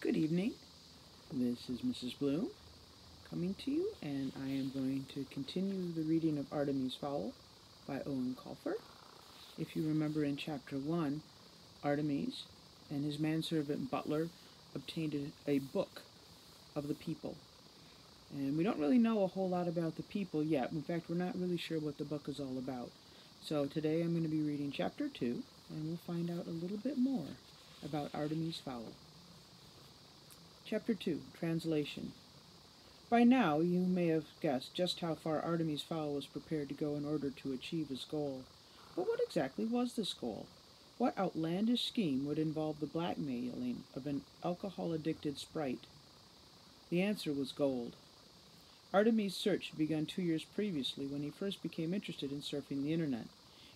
Good evening. This is Mrs. Bloom coming to you, and I am going to continue the reading of Artemis Fowl by Eoin Colfer. If you remember in Chapter 1, Artemis and his manservant butler obtained a book of the people. And we don't really know a whole lot about the people yet. In fact, we're not really sure what the book is all about. So today I'm going to be reading Chapter 2, and we'll find out a little bit more about Artemis Fowl. Chapter 2, Translation. By now, you may have guessed just how far Artemis Fowl was prepared to go in order to achieve his goal. But what exactly was this goal? What outlandish scheme would involve the blackmailing of an alcohol-addicted sprite? The answer was gold. Artemis' search had begun 2 years previously when he first became interested in surfing the internet.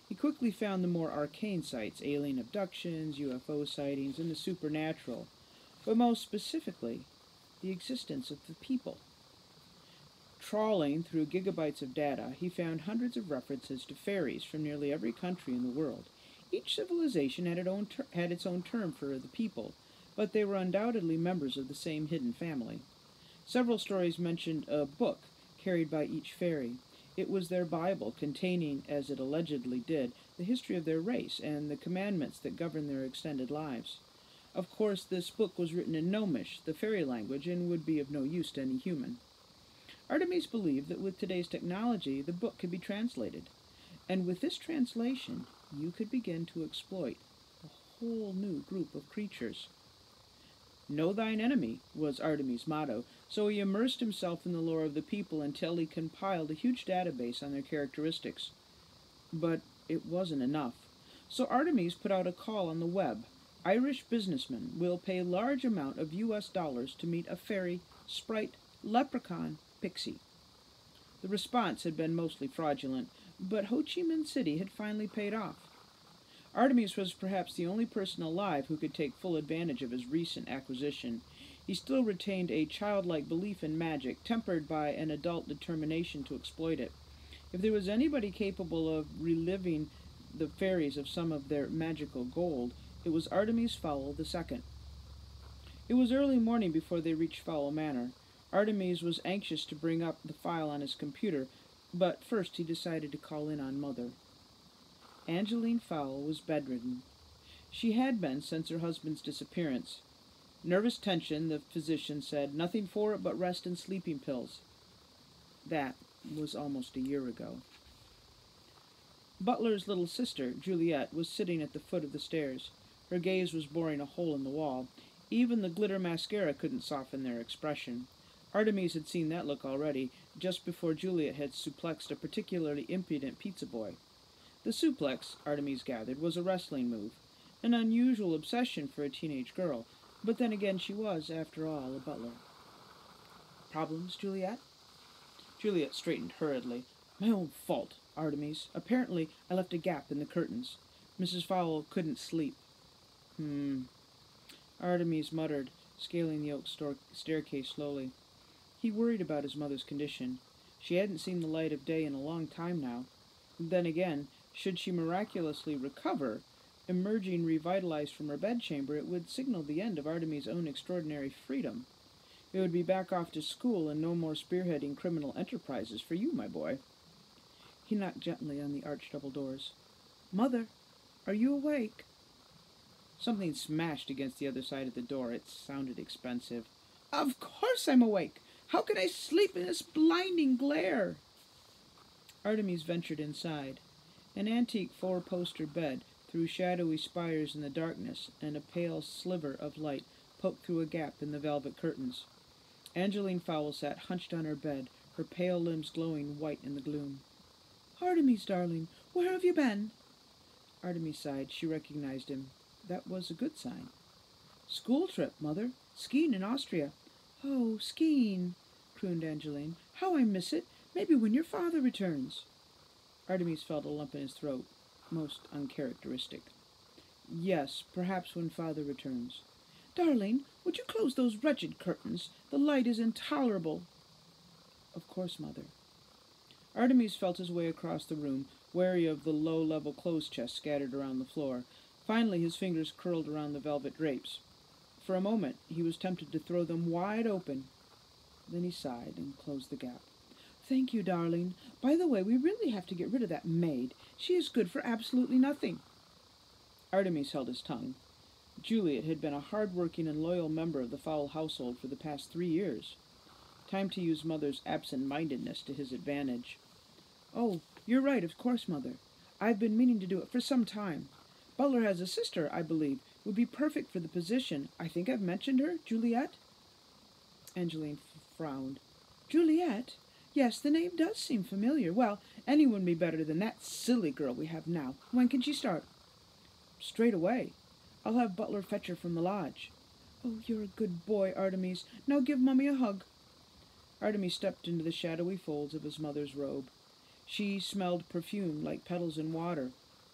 He quickly found the more arcane sites, alien abductions, UFO sightings, and the supernatural, but most specifically, the existence of the people. Trawling through gigabytes of data, he found hundreds of references to fairies from nearly every country in the world. Each civilization had its own term for the people, but they were undoubtedly members of the same hidden family. Several stories mentioned a book carried by each fairy. It was their Bible, containing, as it allegedly did, the history of their race and the commandments that govern their extended lives. Of course, this book was written in Gnomish, the fairy language, and would be of no use to any human. Artemis believed that with today's technology, the book could be translated, and with this translation, you could begin to exploit a whole new group of creatures. Know thine enemy was Artemis' motto, so he immersed himself in the lore of the people until he compiled a huge database on their characteristics. But it wasn't enough. So Artemis put out a call on the web. Irish businessmen will pay large amount of US dollars to meet a fairy, sprite, leprechaun, pixie. The response had been mostly fraudulent, but Ho Chi Minh City had finally paid off. Artemis was perhaps the only person alive who could take full advantage of his recent acquisition. He still retained a childlike belief in magic, tempered by an adult determination to exploit it. If there was anybody capable of reliving the fairies of some of their magical gold, it was Artemis Fowl II. It was early morning before they reached Fowl Manor. Artemis was anxious to bring up the file on his computer, but first he decided to call in on Mother. Angeline Fowl was bedridden. She had been since her husband's disappearance. Nervous tension, the physician said, nothing for it but rest and sleeping pills. That was almost a year ago. Butler's little sister, Juliet, was sitting at the foot of the stairs. Her gaze was boring a hole in the wall. Even the glitter mascara couldn't soften their expression. Artemis had seen that look already, just before Juliet had suplexed a particularly impudent pizza boy. The suplex, Artemis gathered, was a wrestling move, an unusual obsession for a teenage girl, but then again she was, after all, a butler. Problems, Juliet? Juliet straightened hurriedly. My own fault, Artemis. Apparently I left a gap in the curtains. Mrs. Fowl couldn't sleep. Artemis muttered, scaling the oak staircase slowly. He worried about his mother's condition. She hadn't seen the light of day in a long time now. Then again, should she miraculously recover, emerging revitalized from her bedchamber, it would signal the end of Artemis' own extraordinary freedom. It would be back off to school and no more spearheading criminal enterprises for you, my boy. He knocked gently on the arched double doors. Mother, are you awake? Something smashed against the other side of the door. It sounded expensive. Of course I'm awake. How can I sleep in this blinding glare? Artemis ventured inside. An antique four-poster bed threw shadowy spires in the darkness, and a pale sliver of light poked through a gap in the velvet curtains. Angeline Fowl sat hunched on her bed, her pale limbs glowing white in the gloom. Artemis, darling, where have you been? Artemis sighed. She recognized him. That was a good sign. School trip, Mother. Skiing in Austria. Oh, skiing, crooned Angeline. How I miss it. Maybe when your father returns. Artemis felt a lump in his throat, most uncharacteristic. Yes, perhaps when father returns. Darling, would you close those wretched curtains? The light is intolerable. Of course, Mother. Artemis felt his way across the room, wary of the low-level clothes chest scattered around the floor. Finally his fingers curled around the velvet drapes. For a moment he was tempted to throw them wide open. Then he sighed and closed the gap. "Thank you, darling. By the way, we really have to get rid of that maid. She is good for absolutely nothing." Artemis held his tongue. Juliet had been a hard-working and loyal member of the Fowl household for the past 3 years. Time to use Mother's absent-mindedness to his advantage. "Oh, you're right, of course, Mother. I've been meaning to do it for some time. Butler has a sister, I believe, would be perfect for the position. I think I've mentioned her, Juliet?" Angeline frowned. "Juliet? Yes, the name does seem familiar. Well, anyone would be better than that silly girl we have now. When can she start?" "Straight away. I'll have Butler fetch her from the lodge." "Oh, you're a good boy, Artemis. Now give Mummy a hug." Artemis stepped into the shadowy folds of his mother's robe. She smelled perfume like petals in water,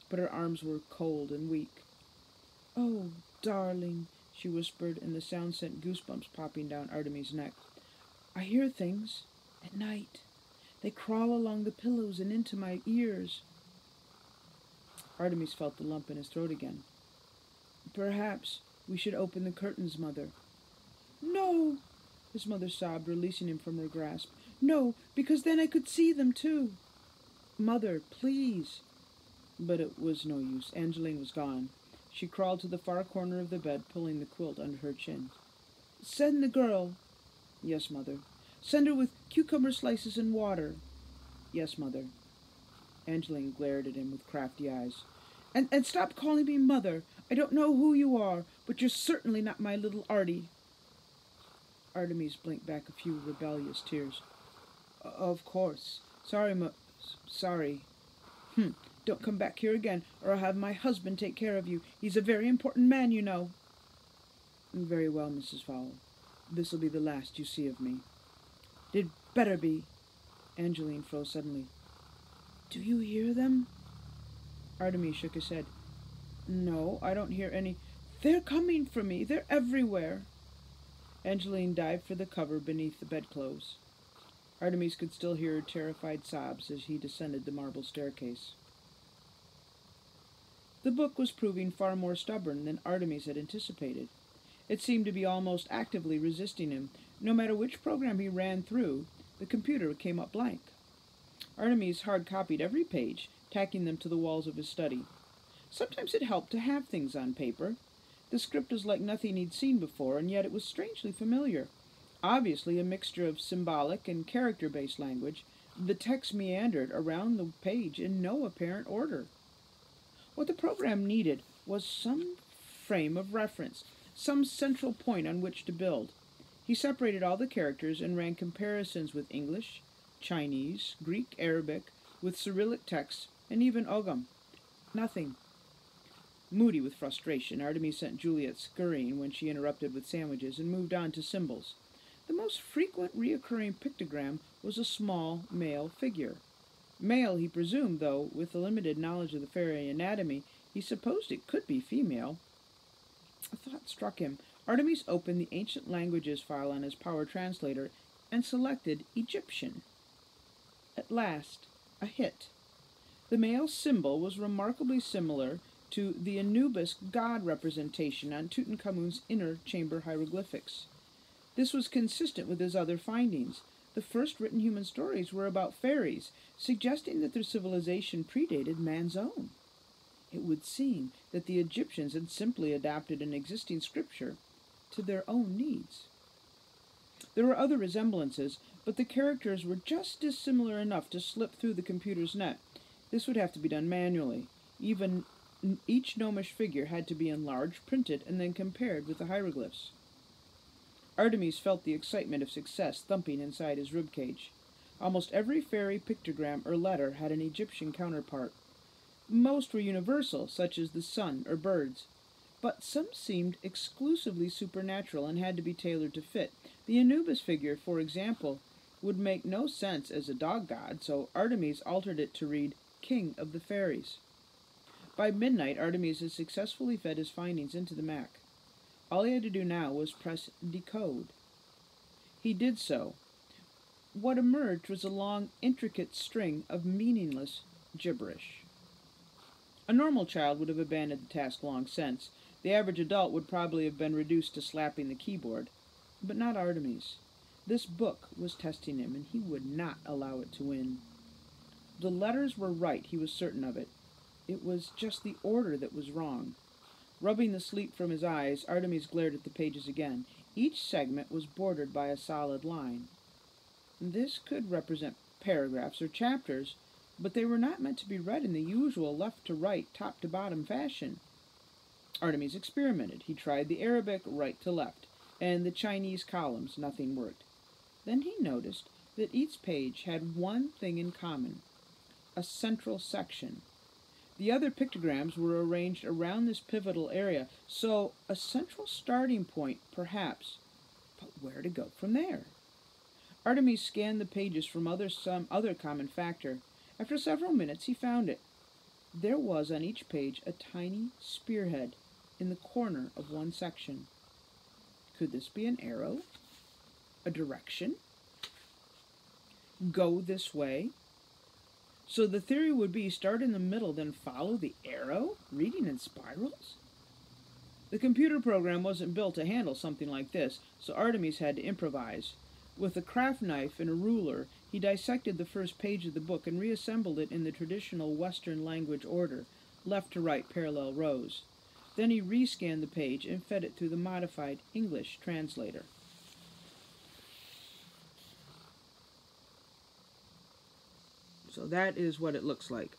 but her arms were cold and weak. "Oh, darling," she whispered, and the sound sent goosebumps popping down Artemis' neck. "I hear things at night. They crawl along the pillows and into my ears." Artemis felt the lump in his throat again. "Perhaps we should open the curtains, Mother." "No," his mother sobbed, releasing him from her grasp. "No, because then I could see them too." "Mother, please." But it was no use. Angeline was gone. She crawled to the far corner of the bed, pulling the quilt under her chin. "Send the girl." "Yes, Mother." "Send her with cucumber slices and water." "Yes, Mother." Angeline glared at him with crafty eyes. And stop calling me Mother. I don't know who you are, but you're certainly not my little Artie." Artemis blinked back a few rebellious tears. "Of course. Sorry. Don't come back here again, or I'll have my husband take care of you. He's a very important man, you know." "Very well, Mrs. Fowl. This'll be the last you see of me." "It better be." Angeline froze suddenly. "Do you hear them?" Artemis shook his head. "No, I don't hear any." "They're coming for me. They're everywhere." Angeline dived for the cover beneath the bedclothes. Artemis could still hear her terrified sobs as he descended the marble staircase. The book was proving far more stubborn than Artemis had anticipated. It seemed to be almost actively resisting him. No matter which program he ran through, the computer came up blank. Artemis hard-copied every page, tacking them to the walls of his study. Sometimes it helped to have things on paper. The script was like nothing he'd seen before, and yet it was strangely familiar. Obviously a mixture of symbolic and character-based language, the text meandered around the page in no apparent order. What the program needed was some frame of reference, some central point on which to build. He separated all the characters and ran comparisons with English, Chinese, Greek, Arabic, with Cyrillic texts, and even Ogham. Nothing. Moody with frustration, Artemis sent Juliet scurrying when she interrupted with sandwiches and moved on to symbols. The most frequent recurring pictogram was a small male figure. Male, he presumed, though, with a limited knowledge of the fairy anatomy, he supposed it could be female. A thought struck him. Artemis opened the ancient languages file on his power translator and selected Egyptian. At last, a hit. The male symbol was remarkably similar to the Anubis god representation on Tutankhamun's inner chamber hieroglyphics. This was consistent with his other findings. The first written human stories were about fairies, suggesting that their civilization predated man's own. It would seem that the Egyptians had simply adapted an existing scripture to their own needs. There were other resemblances, but the characters were just dissimilar enough to slip through the computer's net. This would have to be done manually. Even each gnomish figure had to be enlarged, printed, and then compared with the hieroglyphs. Artemis felt the excitement of success thumping inside his ribcage. Almost every fairy pictogram or letter had an Egyptian counterpart. Most were universal, such as the sun or birds, but some seemed exclusively supernatural and had to be tailored to fit. The Anubis figure, for example, would make no sense as a dog god, so Artemis altered it to read King of the Fairies. By midnight, Artemis had successfully fed his findings into the Mac. All he had to do now was press decode. He did so. What emerged was a long, intricate string of meaningless gibberish. A normal child would have abandoned the task long since. The average adult would probably have been reduced to slapping the keyboard, but not Artemis. This book was testing him, and he would not allow it to win. The letters were right, he was certain of it. It was just the order that was wrong. Rubbing the sleep from his eyes, Artemis glared at the pages again. Each segment was bordered by a solid line. This could represent paragraphs or chapters, but they were not meant to be read in the usual left-to-right, top-to-bottom fashion. Artemis experimented. He tried the Arabic right-to-left, and the Chinese columns. Nothing worked. Then he noticed that each page had one thing in common, a central section. The other pictograms were arranged around this pivotal area, so a central starting point, perhaps. But where to go from there? Artemis scanned the pages for some other common factor. After several minutes, he found it. There was on each page a tiny spearhead in the corner of one section. Could this be an arrow? A direction? Go this way? So the theory would be start in the middle, then follow the arrow, reading in spirals? The computer program wasn't built to handle something like this, so Artemis had to improvise. With a craft knife and a ruler, he dissected the first page of the book and reassembled it in the traditional Western language order, left to right parallel rows. Then he rescanned the page and fed it through the modified English translator. So that is what it looks like.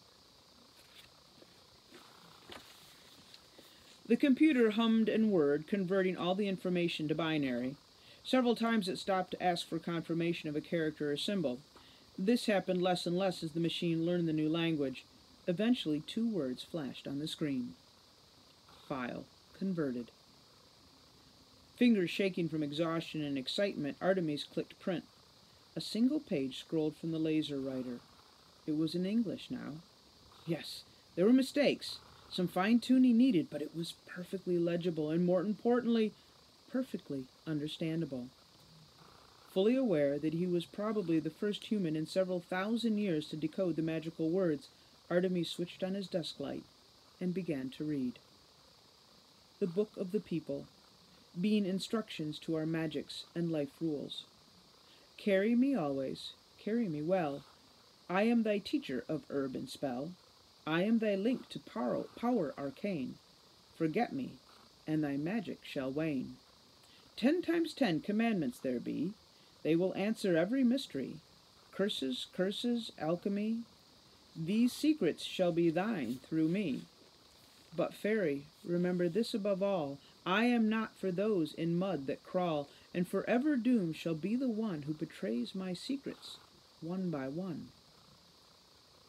The computer hummed and whirred, converting all the information to binary. Several times it stopped to ask for confirmation of a character or symbol. This happened less and less as the machine learned the new language. Eventually, 2 words flashed on the screen. File converted. Fingers shaking from exhaustion and excitement, Artemis clicked print. A single page scrolled from the laser writer. It was in English now. Yes, there were mistakes, some fine-tuning needed, but it was perfectly legible and, more importantly, perfectly understandable. Fully aware that he was probably the first human in several thousand years to decode the magical words, Artemis switched on his desk light and began to read. The Book of the People, being instructions to our magics and life rules. Carry me always, carry me well. I am thy teacher of herb and spell. I am thy link to power arcane. Forget me, and thy magic shall wane. 10 times 10 commandments there be. They will answer every mystery. Curses, alchemy. These secrets shall be thine through me. But, fairy, remember this above all. I am not for those in mud that crawl, and forever doomed shall be the one who betrays my secrets, one by one.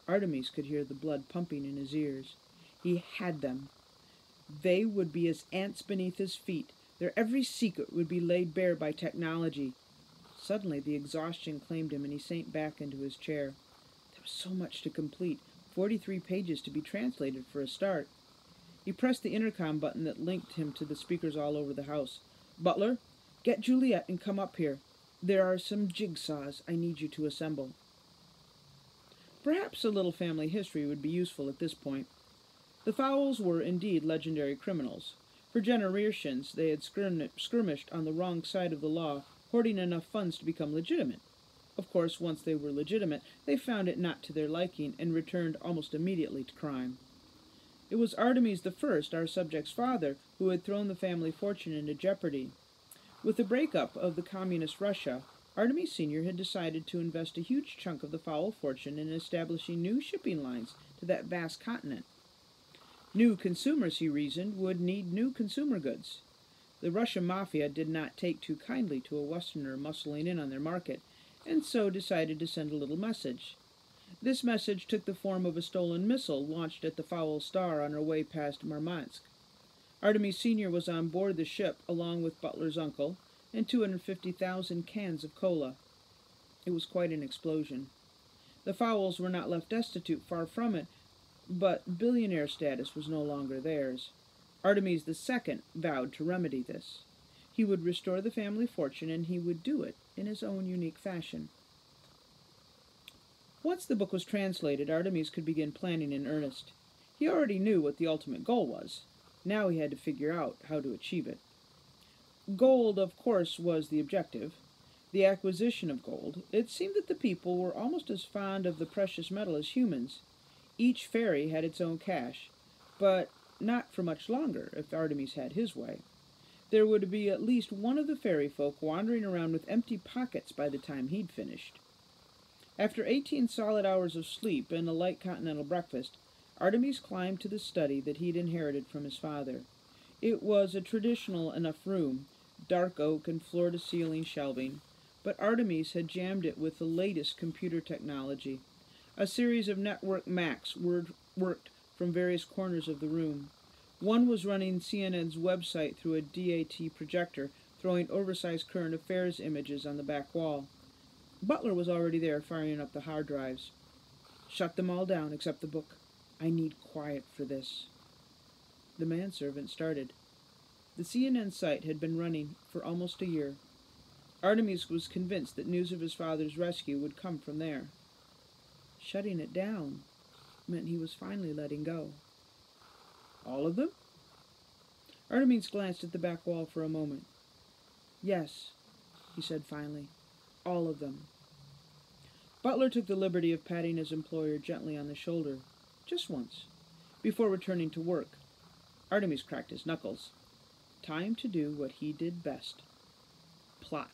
Artemis could hear the blood pumping in his ears. He had them. They would be as ants beneath his feet. Their every secret would be laid bare by technology. Suddenly the exhaustion claimed him, and he sank back into his chair. There was so much to complete, 43 pages to be translated for a start. He pressed the intercom button that linked him to the speakers all over the house. Butler, get Juliet and come up here. There are some jigsaws I need you to assemble. Perhaps a little family history would be useful at this point. The Fowls were indeed legendary criminals. For generations they had skirmished on the wrong side of the law, hoarding enough funds to become legitimate. Of course, once they were legitimate, they found it not to their liking and returned almost immediately to crime. It was Artemis the First, our subject's father, who had thrown the family fortune into jeopardy. With the breakup of the communist Russia, Artemis Sr. had decided to invest a huge chunk of the Fowl fortune in establishing new shipping lines to that vast continent. New consumers, he reasoned, would need new consumer goods. The Russian mafia did not take too kindly to a Westerner muscling in on their market, and so decided to send a little message. This message took the form of a stolen missile launched at the Fowl Star on her way past Murmansk. Artemis Sr. was on board the ship along with Butler's uncle and 250,000 cans of cola. It was quite an explosion. The Fowls were not left destitute, far from it, but billionaire status was no longer theirs. Artemis II vowed to remedy this. He would restore the family fortune, and he would do it in his own unique fashion. Once the book was translated, Artemis could begin planning in earnest. He already knew what the ultimate goal was. Now he had to figure out how to achieve it. Gold, of course, was the objective. The acquisition of gold. It seemed that the people were almost as fond of the precious metal as humans. Each fairy had its own cache, but not for much longer if Artemis had his way. There would be at least one of the fairy folk wandering around with empty pockets by the time he'd finished. After 18 solid hours of sleep and a light continental breakfast, Artemis climbed to the study that he'd inherited from his father. It was a traditional enough room, dark oak and floor-to-ceiling shelving, but Artemis had jammed it with the latest computer technology. A series of network Macs worked from various corners of the room. One was running CNN's website through a DAT projector, throwing oversized current affairs images on the back wall. Butler was already there, firing up the hard drives. "Shut them all down except the book. I need quiet for this." The manservant started. The CNN site had been running for almost a year. Artemis was convinced that news of his father's rescue would come from there. Shutting it down meant he was finally letting go. "All of them?" Artemis glanced at the back wall for a moment. "Yes," he said finally. "All of them." Butler took the liberty of patting his employer gently on the shoulder, just once, before returning to work. Artemis cracked his knuckles. Time to do what he did best. Plot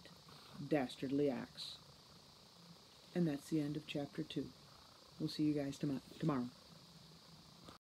dastardly acts. And that's the end of Chapter 2. We'll see you guys tomorrow.